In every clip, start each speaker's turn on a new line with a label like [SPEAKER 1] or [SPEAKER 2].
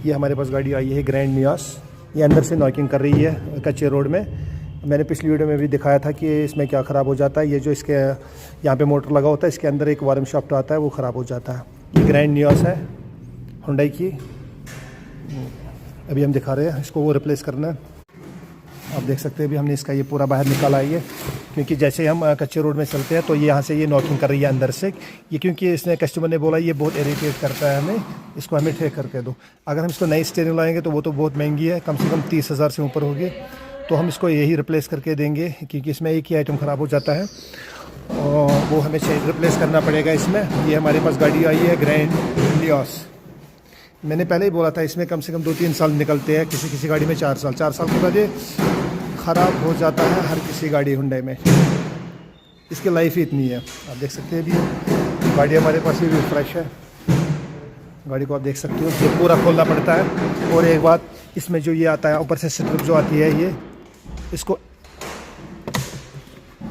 [SPEAKER 1] ये हमारे पास गाड़ी आई है ग्रैंड नियास। ये अंदर से नॉकिंग कर रही है कच्चे रोड में। मैंने पिछली वीडियो में भी दिखाया था कि इसमें क्या ख़राब हो जाता है। ये जो इसके यहाँ पे मोटर लगा होता है, इसके अंदर एक वार्म शाफ्ट आता है, वो ख़राब हो जाता है। ये ग्रैंड नियास है हुंडई की। अभी हम दिखा रहे हैं इसको, वो रिप्लेस करना है। आप देख सकते हैं अभी हमने इसका ये पूरा बाहर निकाला है ये, क्योंकि जैसे हम कच्चे रोड में चलते हैं तो ये यहाँ से ये नॉकिंग कर रही है अंदर से। ये क्योंकि इसने कस्टमर ने बोला ये बहुत इरिटेट करता है हमें, इसको हमें ठीक करके दो। अगर हम इसको नई स्टीयरिंग लाएंगे तो वो तो बहुत महंगी है, कम से कम 30,000 से ऊपर होगी। तो हम इसको यही रिप्लेस करके देंगे, क्योंकि इसमें एक ही आइटम ख़राब हो जाता है और वो हमें रिप्लेस करना पड़ेगा इसमें। ये हमारे पास गाड़ी आई है ग्रैंड नियास। मैंने पहले ही बोला था इसमें कम से कम 2-3 साल निकलते हैं, किसी किसी गाड़ी में 4 साल। 4 साल के बाद ये ख़राब हो जाता है हर किसी गाड़ी हुंडई में। इसकी लाइफ ही इतनी है। आप देख सकते हैं अभी गाड़ी हमारे पास ये भी फ्रेश है। गाड़ी को आप देख सकते हो, ये पूरा खोलना पड़ता है। और एक बात, इसमें जो ये आता है ऊपर से स्ट्रिप जो आती है, ये इसको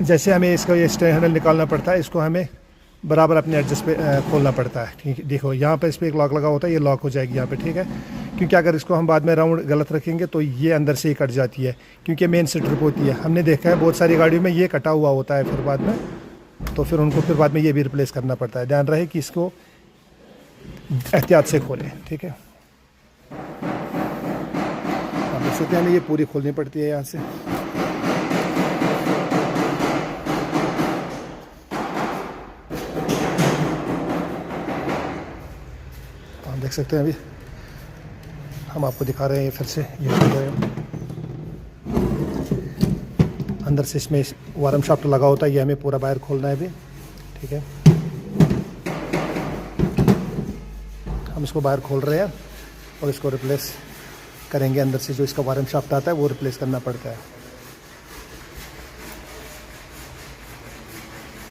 [SPEAKER 1] जैसे हमें इसका ये स्टेयरिंग हैंडल निकालना पड़ता है, इसको हमें बराबर अपने एडजस्ट पे खोलना पड़ता है। ठीक है, देखो यहाँ पे इस पर एक लॉक लगा होता है, ये लॉक हो जाएगी यहाँ पे। ठीक है, क्योंकि अगर इसको हम बाद में राउंड गलत रखेंगे तो ये अंदर से ही कट जाती है, क्योंकि मेन स्ट्रिप होती है। हमने देखा है बहुत सारी गाड़ियों में ये कटा हुआ होता है, फिर बाद में तो फिर उनको फिर बाद में ये भी रिप्लेस करना पड़ता है। ध्यान रहे कि इसको एहतियात से खोलें। ठीक है, आप देख सकते हैं हमें ये पूरी खोलनी पड़ती है यहाँ से। आप देख सकते हैं अभी हम आपको दिखा रहे हैं फिर से ये अंदर से इसमें वार्म शाफ्ट लगा होता है, ये हमें पूरा बाहर खोलना है अभी। ठीक है, हम इसको बाहर खोल रहे हैं और इसको रिप्लेस करेंगे। अंदर से जो इसका वार्म शाफ्ट आता है वो रिप्लेस करना पड़ता है।